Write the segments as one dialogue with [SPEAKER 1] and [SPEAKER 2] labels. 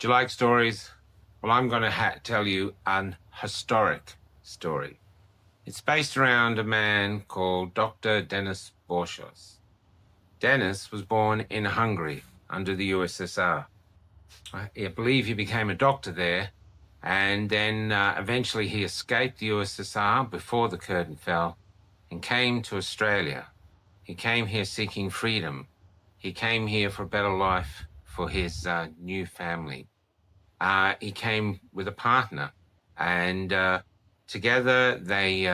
[SPEAKER 1] Do you like stories? Well, I'm going to tell you an historic story. It's based around a man called Dr. Denis Borsos. Denis was born in Hungary under the USSR. I believe he became a doctor there, and then eventually he escaped the USSR before the curtain fell and came to Australia. He came here seeking freedom. He came here for a better life for his new family. He came with a partner, and together they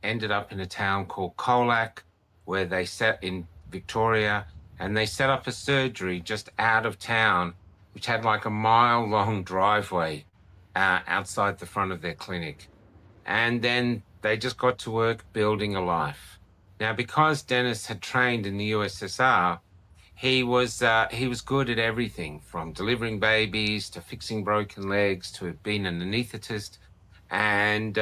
[SPEAKER 1] ended up in a town called Colac, where they set in Victoria, and they set up a surgery just out of town, which had like a mile-long driveway outside the front of their clinic. And then they just got to work building a life. Now, because Denis had trained in the USSR, he was good at everything, from delivering babies to fixing broken legs to being an anaesthetist, and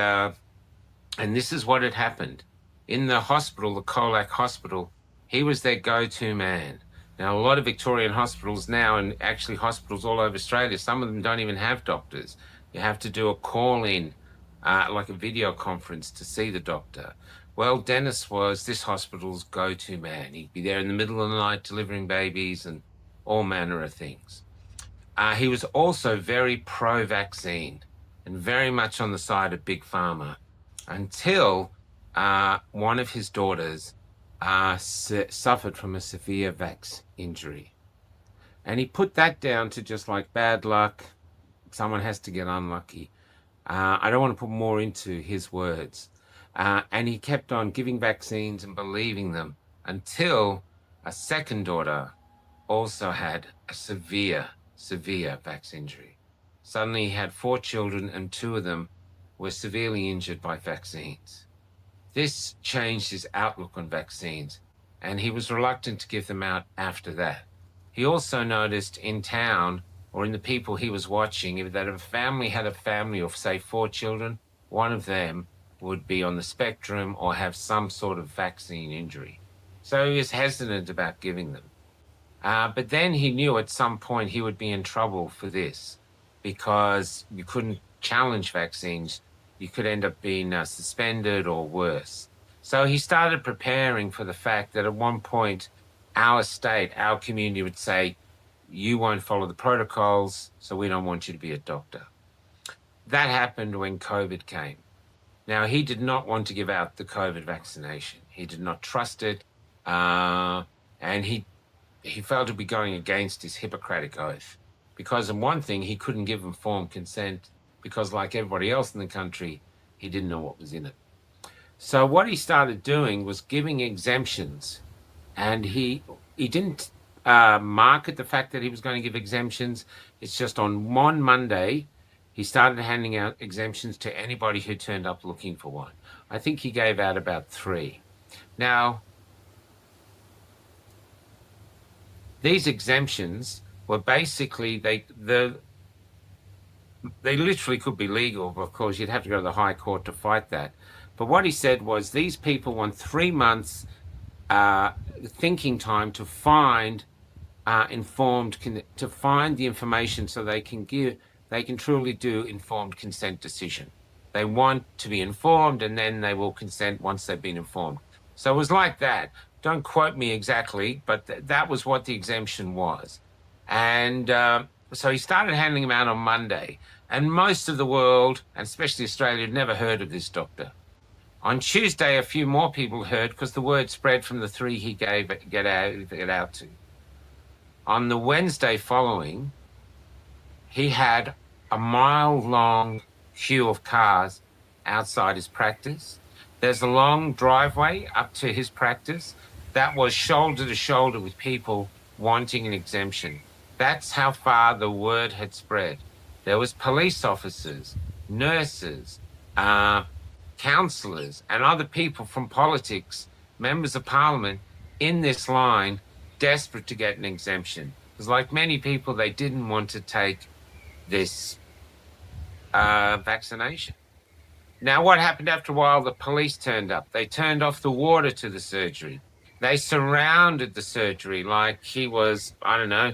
[SPEAKER 1] this is what had happened in the hospital, the Colac hospital. He was their go-to man. Now, a lot of Victorian hospitals now, and actually hospitals all over Australia, some of them don't even have doctors. You have to do a call-in, like a video conference, to see the doctor. Well, Denis was this hospital's go-to man. He'd be there in the middle of the night delivering babies and all manner of things. He was also very pro-vaccine and very much on the side of Big Pharma until one of his daughters suffered from a severe vax injury. And he put that down to just like bad luck. Someone has to get unlucky. I don't want to put more into his words. And he kept on giving vaccines and believing them until a second daughter also had a severe vax injury. Suddenly he had 4 children, and 2 of them were severely injured by vaccines. This changed his outlook on vaccines, and he was reluctant to give them out after that. He also noticed in town, or in the people he was watching, that if a family had a family of, say, 4 children, one of them would be on the spectrum or have some sort of vaccine injury. So he was hesitant about giving them. But then he knew at some point he would be in trouble for this, because you couldn't challenge vaccines. You could end up being suspended or worse. So he started preparing for the fact that at one point our state, our community would say, you won't follow the protocols, so we don't want you to be a doctor. That happened when COVID came. Now, he did not want to give out the COVID vaccination. He did not trust it, and he felt to be going against his Hippocratic oath, because in one thing, he couldn't give informed consent, because like everybody else in the country, he didn't know what was in it. So what he started doing was giving exemptions, and he didn't market the fact that he was going to give exemptions. It's just on one Monday, he started handing out exemptions to anybody who turned up looking for one. I think he gave out about 3. Now, these exemptions were basically, they literally could be legal, but of course you'd have to go to the High Court to fight that. But what he said was these people want 3 months thinking time to find to find the information so they can truly do informed consent decision. They want to be informed, and then they will consent once they've been informed. So it was like that. Don't quote me exactly, but that was what the exemption was. And so he started handing them out on Monday. And most of the world, and especially Australia, had never heard of this doctor. On Tuesday, a few more people heard, because the word spread from the 3 he gave get out to. On the Wednesday following, he had a mile-long queue of cars outside his practice. There's a long driveway up to his practice that was shoulder to shoulder with people wanting an exemption. That's how far the word had spread. There was police officers, nurses, councillors, and other people from politics, members of parliament, in this line, desperate to get an exemption. Because like many people, they didn't want to take this vaccination. Now, what happened after a while? The police turned up. They turned off the water to the surgery. They surrounded the surgery like he was, I don't know,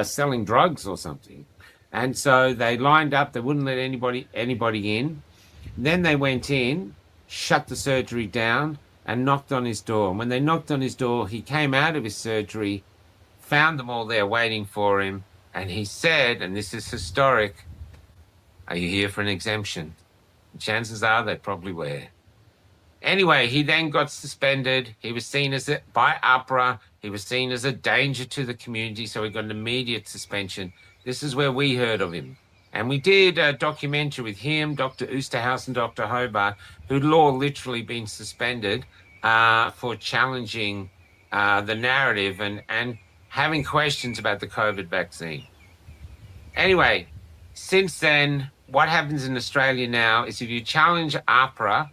[SPEAKER 1] selling drugs or something. And so they lined up, they wouldn't let anybody in. Then they went in, shut the surgery down, and knocked on his door. And when they knocked on his door, he came out of his surgery, found them all there waiting for him, and he said, and this is historic, "Are you here for an exemption?" And chances are they probably were. Anyway, he then got suspended. He was seen by AHPRAH, he was seen as a danger to the community, so he got an immediate suspension. This is where we heard of him. And we did a documentary with him, Dr. Oosterhuis and Dr. Hobart, who'd all literally been suspended for challenging the narrative and having questions about the COVID vaccine. Anyway, since then, what happens in Australia now is if you challenge AHPRAH,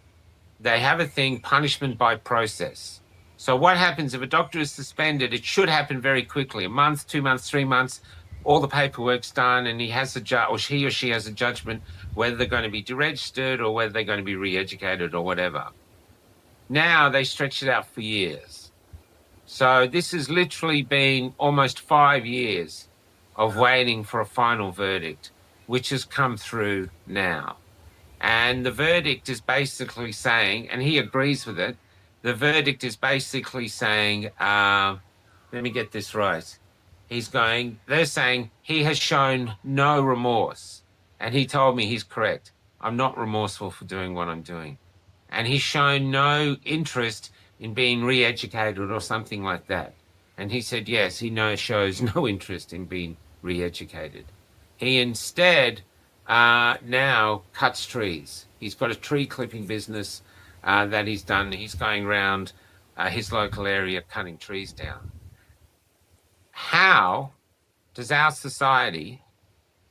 [SPEAKER 1] they have a thing, punishment by process. So what happens if a doctor is suspended? It should happen very quickly, a month, 2 months, 3 months, all the paperwork's done, and he or she has a judgment whether they're going to be deregistered or whether they're going to be re-educated or whatever. Now they stretch it out for years. So this has literally been almost 5 years of waiting for a final verdict, which has come through now. And the verdict is basically saying, and he agrees with it, the verdict is basically saying, let me get this right. They're saying he has shown no remorse. And he told me he's correct. I'm not remorseful for doing what I'm doing. And he's shown no interest in being re-educated or something like that. And he said, yes, he shows no interest in being re-educated. He instead now cuts trees. He's got a tree clipping business that he's done. He's going around his local area cutting trees down. How does our society,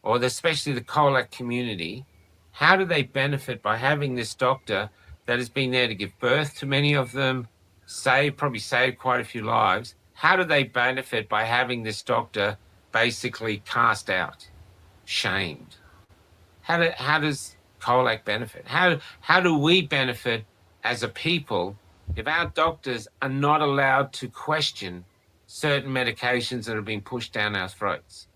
[SPEAKER 1] or especially the Colac community, how do they benefit by having this doctor that has been there to give birth to many of them, probably saved quite a few lives? How do they benefit by having this doctor basically cast out, shamed? How does Colac benefit? How do we benefit as a people if our doctors are not allowed to question certain medications that are being pushed down our throats?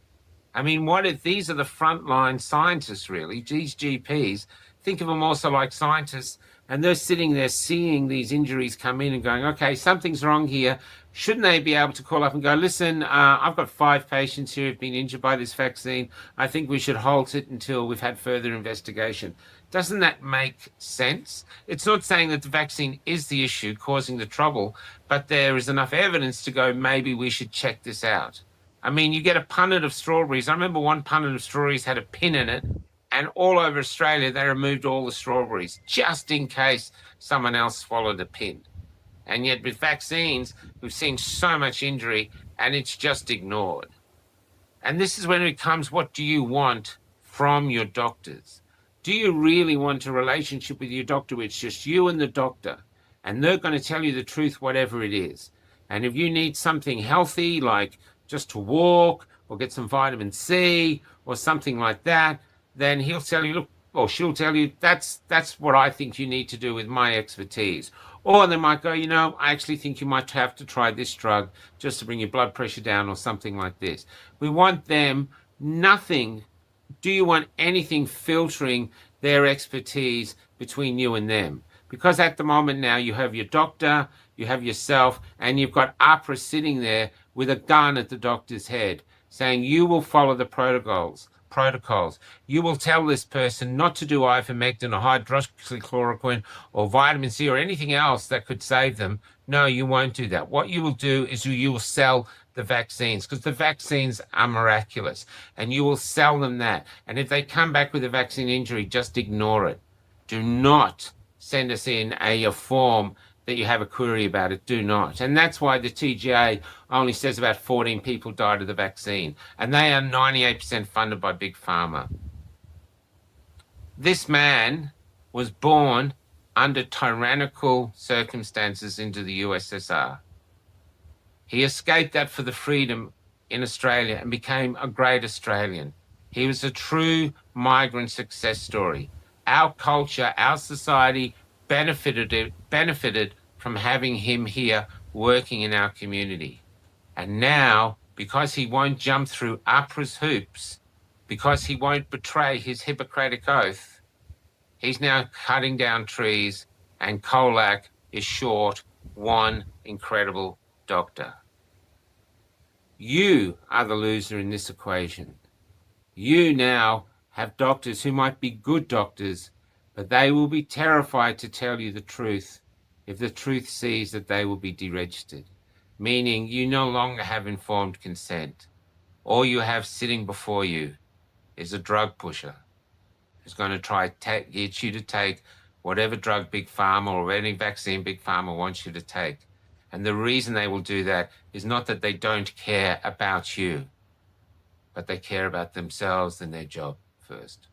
[SPEAKER 1] I mean, what if these are the frontline scientists, really, these GPs? Think of them also like scientists, and they're sitting there seeing these injuries come in and going, okay, something's wrong here. Shouldn't they be able to call up and go, listen, I've got 5 patients here who've been injured by this vaccine. I think we should halt it until we've had further investigation. Doesn't that make sense? It's not saying that the vaccine is the issue causing the trouble, but there is enough evidence to go, maybe we should check this out. I mean, you get a punnet of strawberries. I remember one punnet of strawberries had a pin in it, and all over Australia, they removed all the strawberries just in case someone else swallowed a pin. And yet with vaccines, we've seen so much injury, and it's just ignored. And this is when it comes, what do you want from your doctors? Do you really want a relationship with your doctor where it's just you and the doctor, and they're going to tell you the truth, whatever it is? And if you need something healthy, like just to walk or get some vitamin C or something like that, then he'll tell you, look, or she'll tell you, that's what I think you need to do with my expertise. Or they might go, I actually think you might have to try this drug just to bring your blood pressure down or something like this. We want them, nothing. Do you want anything filtering their expertise between you and them? Because at the moment now you have your doctor, you have yourself, and you've got AHPRAH sitting there with a gun at the doctor's head saying you will follow the protocols. You will tell this person not to do ivermectin or hydroxychloroquine or vitamin C or anything else that could save them. No, you won't do that. What you will do is you will sell the vaccines, because the vaccines are miraculous, and you will sell them that. And if they come back with a vaccine injury, just ignore it. Do not send us in a form that you have a query about it. Do not. And that's why the TGA only says about 14 people died of the vaccine, and they are 98% funded by Big Pharma. This man was born under tyrannical circumstances into the USSR. He escaped that for the freedom in Australia and became a great Australian. He was a true migrant success story. Our culture, our society benefited from having him here working in our community. And now, because he won't jump through AHPRAH's hoops, because he won't betray his Hippocratic oath, he's now cutting down trees, and Colac is short one incredible doctor. You are the loser in this equation. You now have doctors who might be good doctors, but they will be terrified to tell you the truth if the truth sees that they will be deregistered, meaning you no longer have informed consent. All you have sitting before you is a drug pusher who's going to try to get you to take whatever drug Big Pharma or any vaccine Big Pharma wants you to take. And the reason they will do that is not that they don't care about you, but they care about themselves and their job first.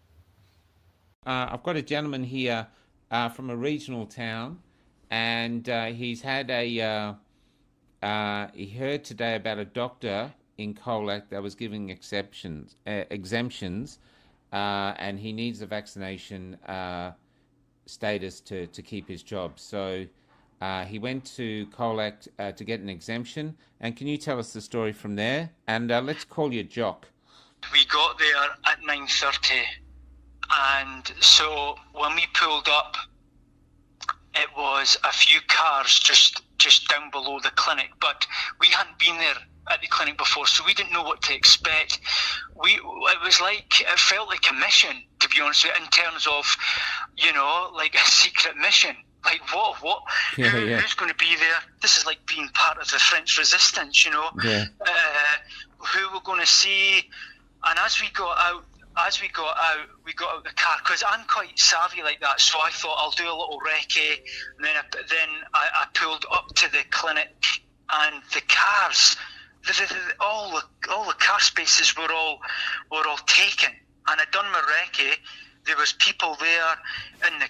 [SPEAKER 1] I've got a gentleman here from a regional town, and he's had he heard today about a doctor in Colac that was giving exemptions, and he needs a vaccination status to keep his job. So he went to Colac to get an exemption. And can you tell us the story from there? And let's call you Jock.
[SPEAKER 2] We got there at 9:30, and so when we pulled up, it was a few cars just down below the clinic, but we hadn't been there at the clinic before, so we didn't know what to expect. It felt like a mission, to be honest with you, in terms of, like a secret mission. Like what?
[SPEAKER 1] Yeah.
[SPEAKER 2] Who's going to be there? This is like being part of the French Resistance,
[SPEAKER 1] Yeah.
[SPEAKER 2] Who we're going to see. And as we got out the car, because I'm quite savvy like that, so I thought I'll do a little recce, and then I pulled up to the clinic, and the cars, all the car spaces were all taken, and I'd done my recce. There was people there in the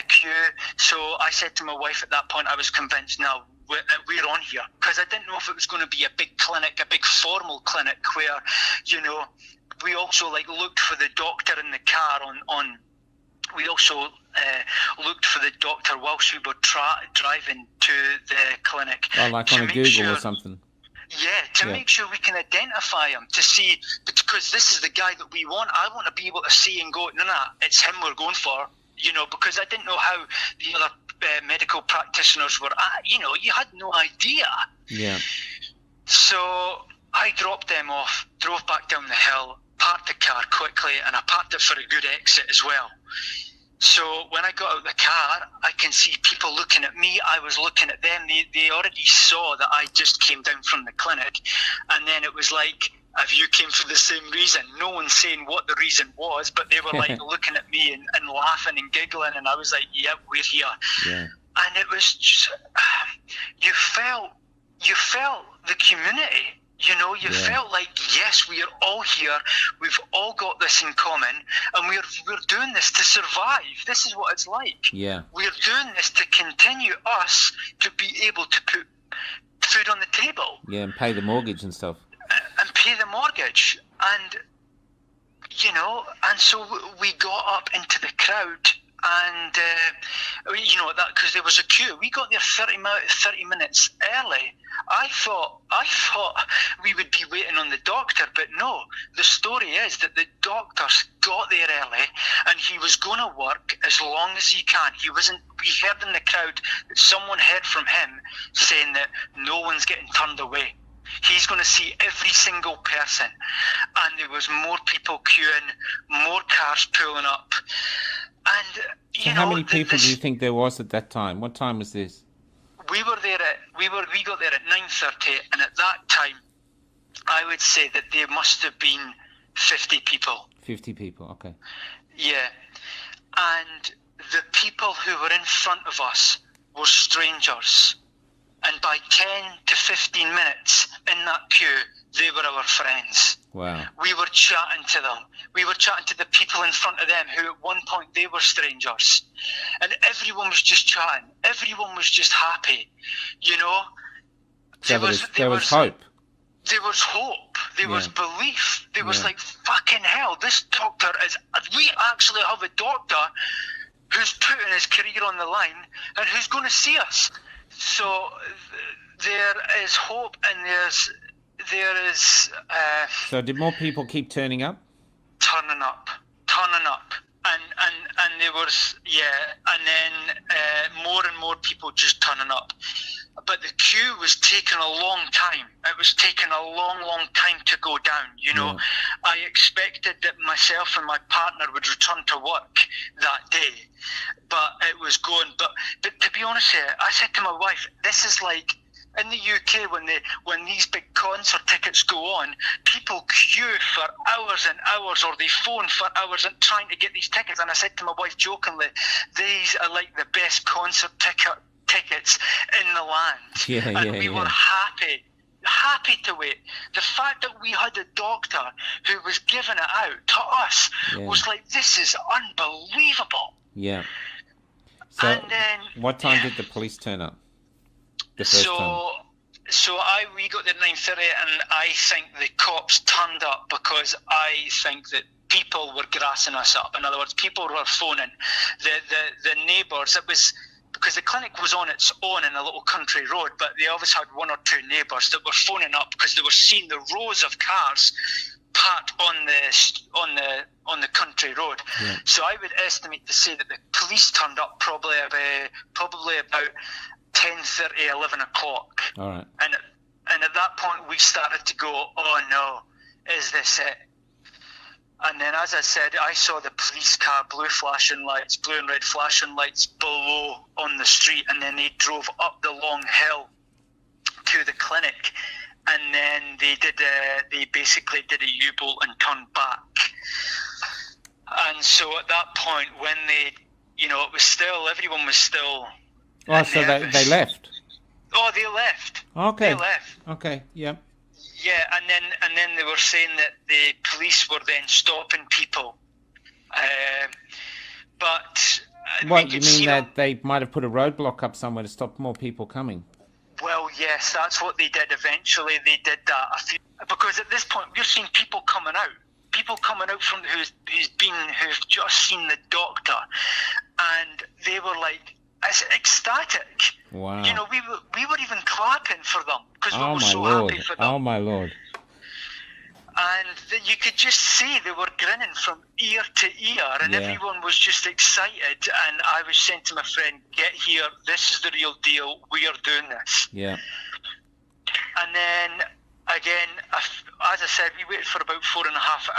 [SPEAKER 2] queue, so I said to my wife at that point, I was convinced, now we're on here, because I didn't know if it was going to be a big clinic, a big formal clinic where, we also looked for the doctor in the car we also looked for the doctor whilst we were driving to the clinic.
[SPEAKER 1] Oh, like on a Google or something.
[SPEAKER 2] Yeah, make sure we can identify him, to see, because this is the guy that we want. I want to be able to see and go, no, it's him we're going for, because I didn't know how the other medical practitioners were at. You had no idea.
[SPEAKER 1] Yeah.
[SPEAKER 2] So I dropped them off, drove back down the hill, parked the car quickly, and I parked it for a good exit as well. So when I got out of the car, I can see people looking at me. I was looking at them. They already saw that I just came down from the clinic. And then it was like, have you came for the same reason? No one saying what the reason was, but they were looking at me and laughing and giggling. And I was like, yep, we're here.
[SPEAKER 1] Yeah.
[SPEAKER 2] And it was just, you felt the community. You felt like, yes, we are all here. We've all got this in common, and we're doing this to survive. This is what it's like.
[SPEAKER 1] Yeah.
[SPEAKER 2] We're doing this to continue us to be able to put food on the table.
[SPEAKER 1] Yeah, and pay the mortgage and stuff.
[SPEAKER 2] And pay the mortgage. And, and so we got up into the crowd, and, that because there was a queue. We got there 30 minutes early. I thought we would be waiting on the doctor, but no. The story is that the doctor got there early, and he was going to work as long as he can. He wasn't. We heard in the crowd that someone heard from him saying that no one's getting turned away. He's going to see every single person. And there was more people queuing, more cars pulling up. And,
[SPEAKER 1] so how many people do you think there was at that time? What time was this?
[SPEAKER 2] We got there at 9:30, and at that time, I would say that there must have been 50 people.
[SPEAKER 1] 50 people, okay.
[SPEAKER 2] Yeah. And the people who were in front of us were strangers. And by 10 to 15 minutes in that queue, they were our friends.
[SPEAKER 1] Wow.
[SPEAKER 2] We were chatting to them. We were chatting to the people in front of them who at one point they were strangers. And everyone was just chatting. Everyone was just happy.
[SPEAKER 1] There was hope.
[SPEAKER 2] There was hope. There was belief. There was like, fucking hell, this doctor we actually have a doctor who's putting his career on the line and who's going to see us. So there is hope, and there is.
[SPEAKER 1] So did more people keep turning up?
[SPEAKER 2] turning up, and there was and then more and more people just turning up. But the queue was taking a long time. It was taking a long time to go down. You know, I expected that myself and my partner would return to work that day, but it was going. But to be honest here, I said to my wife, this is like in the UK when these big concert tickets go on, people queue for hours and hours, or they phone for hours and trying to get these tickets. And I said to my wife jokingly, these are like the best concert tickets in the land. And we were happy to wait. The fact that we had a doctor who was giving it out to us was like, this is unbelievable.
[SPEAKER 3] Yeah. So and then, what time did the police turn up?
[SPEAKER 2] So we got there at 9:30, and I think the cops turned up because I think that people were grassing us up. In other words, people were phoning. The neighbours, it was because the clinic was on its own in a little country road, but they always had one or two neighbours that were phoning up because they were seeing the rows of cars parked on the country road. Yeah. So I would estimate to say that the police turned up probably about 10:30, 11 o'clock.
[SPEAKER 3] All right.
[SPEAKER 2] And at that point, we started to go, oh no, is this it? And then, as I said, I saw the police car, blue and red flashing lights below on the street, and then they drove up the long hill to the clinic, and then they basically did a U-bolt and turned back. And so at that point, when they, it was still, everyone was still.
[SPEAKER 3] Oh, so they left.
[SPEAKER 2] Oh, they left.
[SPEAKER 3] Okay.
[SPEAKER 2] They left.
[SPEAKER 3] Okay. Yeah.
[SPEAKER 2] Yeah, and then they were saying that the police were then stopping people. But
[SPEAKER 3] what you mean that they might have put a roadblock up somewhere to stop more people coming?
[SPEAKER 2] Well, yes, that's what they did. Eventually, they did that. Because at this point, we're seeing people coming out from who've just seen the doctor, and they were like, it's ecstatic.
[SPEAKER 3] Wow.
[SPEAKER 2] We were even clapping for them because we were so happy for them.
[SPEAKER 3] Oh my Lord.
[SPEAKER 2] And you could just see they were grinning from ear to ear, and everyone was just excited. And I was saying to my friend, get here, this is the real deal, we are doing this.
[SPEAKER 3] Yeah.
[SPEAKER 2] And then again, as I said, we waited for about 4.5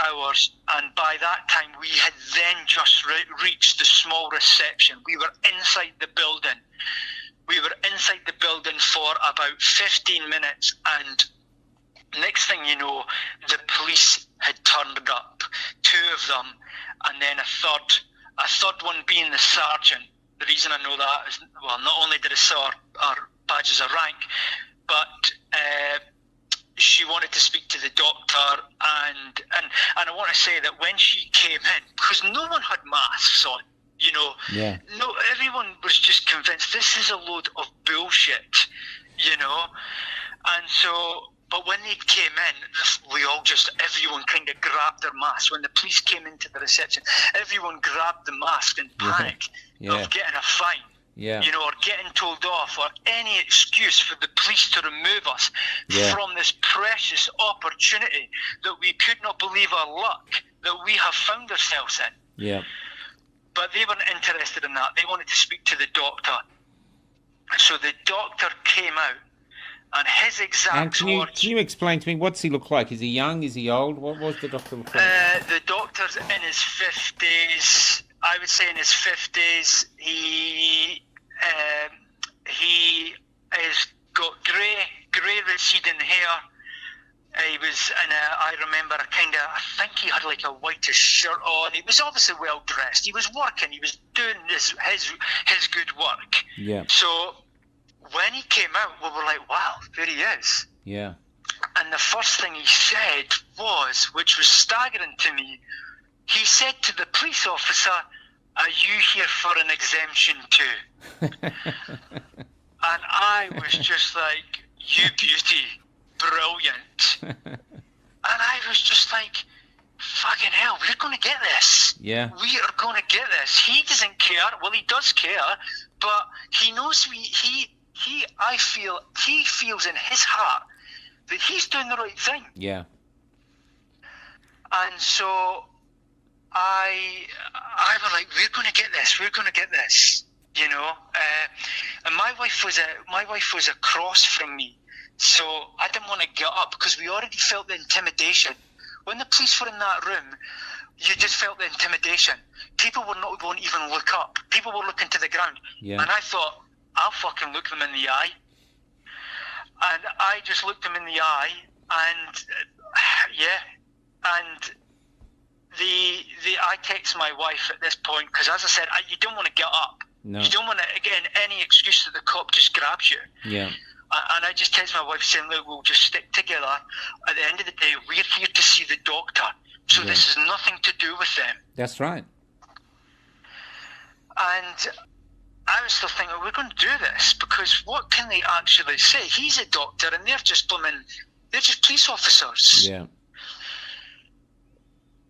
[SPEAKER 2] hours, and by that time we had then just reached the small reception. We were inside the building. We were inside the building for about 15 minutes, and next thing you know, the police had turned up, 2 of them, and then a third one being the sergeant. The reason I know that is, well, not only did I saw our badges of rank, but she wanted to speak to the doctor, and I want to say that when she came in, because no one had masks on, no, everyone was just convinced this is a load of bullshit, and so, but when they came in, everyone kind of grabbed their masks. When the police came into the reception, everyone grabbed the mask in panic of getting a fine.
[SPEAKER 3] Yeah.
[SPEAKER 2] Or getting told off, or any excuse for the police to remove us from this precious opportunity that we could not believe our luck that we have found ourselves in.
[SPEAKER 3] Yeah.
[SPEAKER 2] But they weren't interested in that. They wanted to speak to the doctor. So the doctor came out, and his exact words...
[SPEAKER 3] Can you explain to me, what's he look like? Is he young? Is he old? What was the doctor look like?
[SPEAKER 2] The doctor's in his 50s. I would say in his 50s. He has got grey receding hair. He was in I think he had like a whitish shirt on. He was obviously well dressed. He was working. He was doing his good work.
[SPEAKER 3] Yeah.
[SPEAKER 2] So when he came out, we were like, wow, there he is.
[SPEAKER 3] Yeah.
[SPEAKER 2] And the first thing he said was, which was staggering to me, he said to the police officer, "Are you here for an exemption too?" And I was just like, you beauty, brilliant. And I was just like, fucking hell, we're going to get this.
[SPEAKER 3] Yeah.
[SPEAKER 2] We are going to get this. He doesn't care. Well, he does care, but he knows I feel he feels in his heart that he's doing the right thing.
[SPEAKER 3] Yeah.
[SPEAKER 2] And so I was like, we're going to get this, you know. And my wife was across from me, so I didn't want to get up because we already felt the intimidation. When the police were in that room, you just felt the intimidation. People won't even look up. People were looking to the ground.
[SPEAKER 3] Yeah.
[SPEAKER 2] And I thought, I'll fucking look them in the eye. And I just looked them in the eye, and I text my wife at this point because, as I said, you don't want to get up.
[SPEAKER 3] No.
[SPEAKER 2] You don't want to, again, any excuse that the cop just grabs you.
[SPEAKER 3] Yeah.
[SPEAKER 2] And I just text my wife saying, look, we'll just stick together. At the end of the day, we're here to see the doctor. So this has nothing to do with them.
[SPEAKER 3] That's right.
[SPEAKER 2] And I was still thinking, we're going to do this because what can they actually say? He's a doctor and they're just police officers.
[SPEAKER 3] Yeah.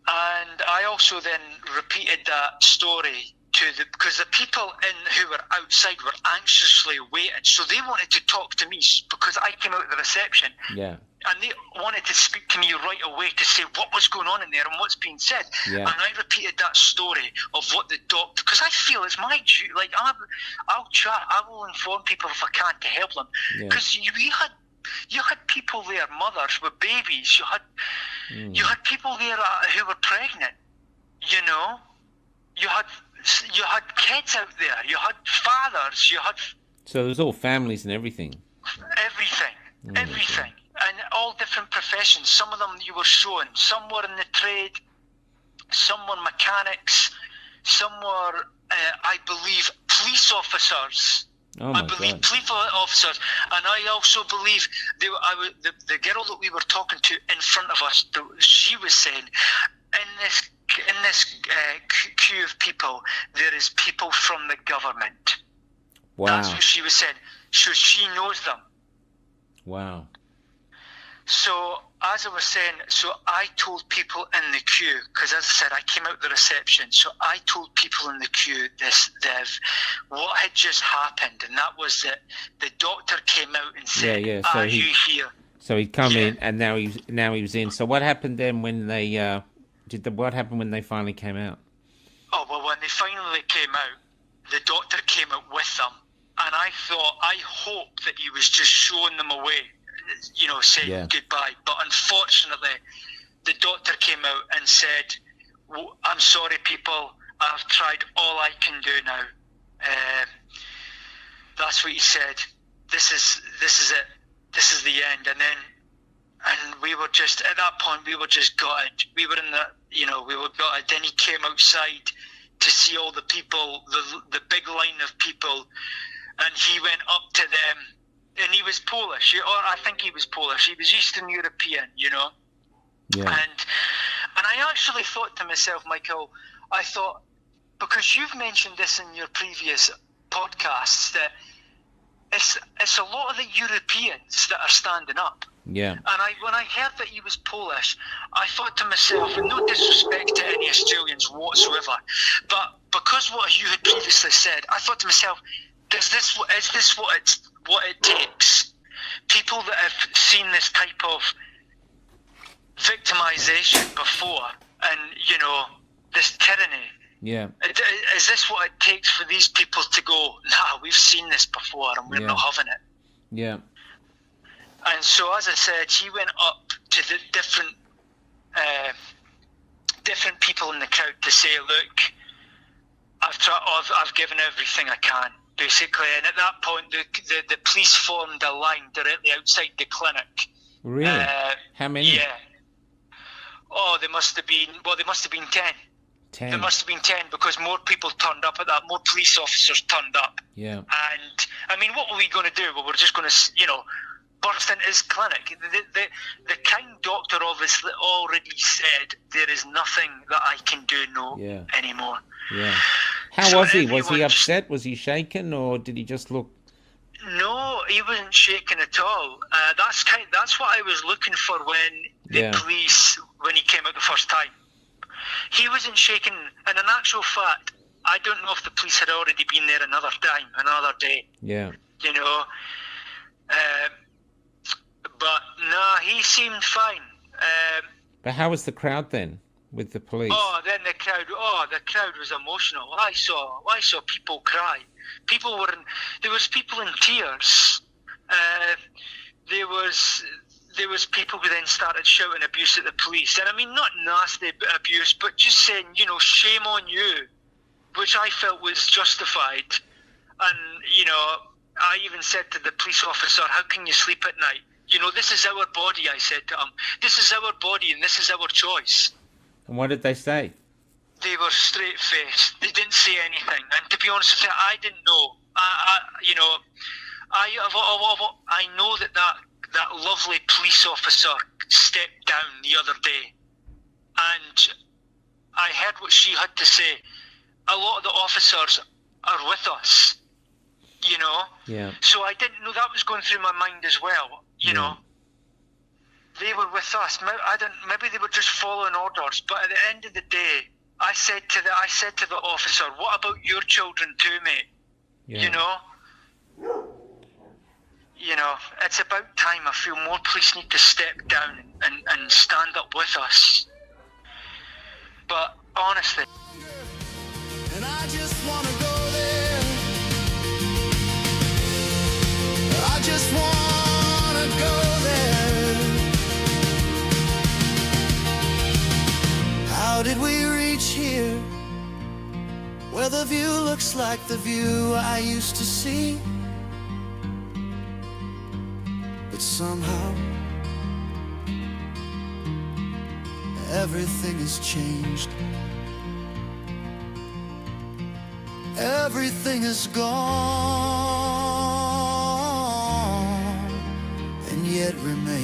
[SPEAKER 2] And I also then repeated that story because the people who were outside were anxiously waiting. So they wanted to talk to me because I came out of the reception.
[SPEAKER 3] Yeah.
[SPEAKER 2] And they wanted to speak to me right away to say what was going on in there and what's being said.
[SPEAKER 3] Yeah.
[SPEAKER 2] And I repeated that story of what the doctor, because I feel it's my duty. Like I'll chat, I will inform people if I can to help them. Because you had people there, mothers with babies. You had people there who were pregnant. You know, you had kids out there. You had fathers. You had
[SPEAKER 3] So there's all families and everything.
[SPEAKER 2] Everything. And all different professions. Some of them you were showing. Some were in the trade. Some were mechanics. Some were, I believe, police officers.
[SPEAKER 3] Oh my
[SPEAKER 2] believe
[SPEAKER 3] God.
[SPEAKER 2] police officers. And I also believe the girl that we were talking to in front of us, she was saying, in this queue of people, there is people from the government.
[SPEAKER 3] Wow.
[SPEAKER 2] That's what she was saying. So she knows them.
[SPEAKER 3] Wow.
[SPEAKER 2] So, as I was saying, so I told people in the queue, because as I said, I came out the reception, so I told people in the queue what had just happened, and that was that the doctor came out and said,
[SPEAKER 3] So
[SPEAKER 2] are you here?
[SPEAKER 3] So he'd come in, and now he was in. So what happened then when they, what happened when they finally came out?
[SPEAKER 2] Oh, well, when they finally came out, the doctor came out with them, and I hoped that he was just showing them away, you know, saying goodbye. But unfortunately, the doctor came out and said, I'm sorry, people, I've tried all I can do now. That's what he said. This is it. This is the end. And we were just, at that point, we were just gutted. We were in we were gutted. Then he came outside to see all the people, the big line of people, and he went up to them. And he was Polish, or I think he was Polish. He was Eastern European, you know.
[SPEAKER 3] Yeah.
[SPEAKER 2] And I actually thought to myself, Michael, I thought, because you've mentioned this in your previous podcasts, that it's a lot of the Europeans that are standing up.
[SPEAKER 3] Yeah.
[SPEAKER 2] And when I heard that he was Polish, I thought to myself, and no disrespect to any Australians whatsoever, but because what you had previously said, I thought to myself, is this what it takes? People that have seen this type of victimization before, and this tyranny.
[SPEAKER 3] Yeah.
[SPEAKER 2] Is this what it takes for these people to go, nah, we've seen this before and we're not having it?
[SPEAKER 3] Yeah.
[SPEAKER 2] And so, as I said, he went up to the different people in the crowd to say, look, I've given everything I can, basically. And at that point, the police formed a line directly outside the clinic.
[SPEAKER 3] Really? How many?
[SPEAKER 2] Yeah. Oh, there must have been 10.
[SPEAKER 3] 10.
[SPEAKER 2] There must have been 10 because more people turned up at that. More police officers turned up.
[SPEAKER 3] Yeah.
[SPEAKER 2] And, I mean, what were we going to do? Well, we're just going to, burst into his clinic. The kind doctor obviously already said, there is nothing that I can do anymore.
[SPEAKER 3] Yeah. How was he? Was he upset? Was he shaken? Or did he just look...
[SPEAKER 2] No, he wasn't shaken at all. That's what I was looking for when the police, when he came out the first time. He wasn't shaken, and in actual fact, I don't know if the police had already been there another day.
[SPEAKER 3] Yeah.
[SPEAKER 2] But no, he seemed fine.
[SPEAKER 3] But how was the crowd then? with the police.
[SPEAKER 2] Oh, then the crowd was emotional. I saw people cry. There was people in tears. There was people who then started shouting abuse at the police. And I mean, not nasty abuse, but just saying, shame on you, which I felt was justified. And, I even said to the police officer, how can you sleep at night? This is our body, I said to him. This is our body and this is our choice.
[SPEAKER 3] And what did they say?
[SPEAKER 2] They were straight-faced. They didn't say anything. And to be honest with you, I didn't know. I know that lovely police officer stepped down the other day. And I heard what she had to say. A lot of the officers are with us,
[SPEAKER 3] Yeah.
[SPEAKER 2] So I didn't know that was going through my mind as well,
[SPEAKER 3] Yeah.
[SPEAKER 2] They were with us. Maybe they were just following orders. But at the end of the day, I said to the officer, "What about your children too, mate?
[SPEAKER 3] Yeah.
[SPEAKER 2] It's about time. I feel more police need to step down and stand up with us." But honestly,
[SPEAKER 4] And I just want to go there. I just want to go there. How did we reach here? Where the view looks like the view I used to see. But somehow everything has changed. Everything is gone, and yet remains.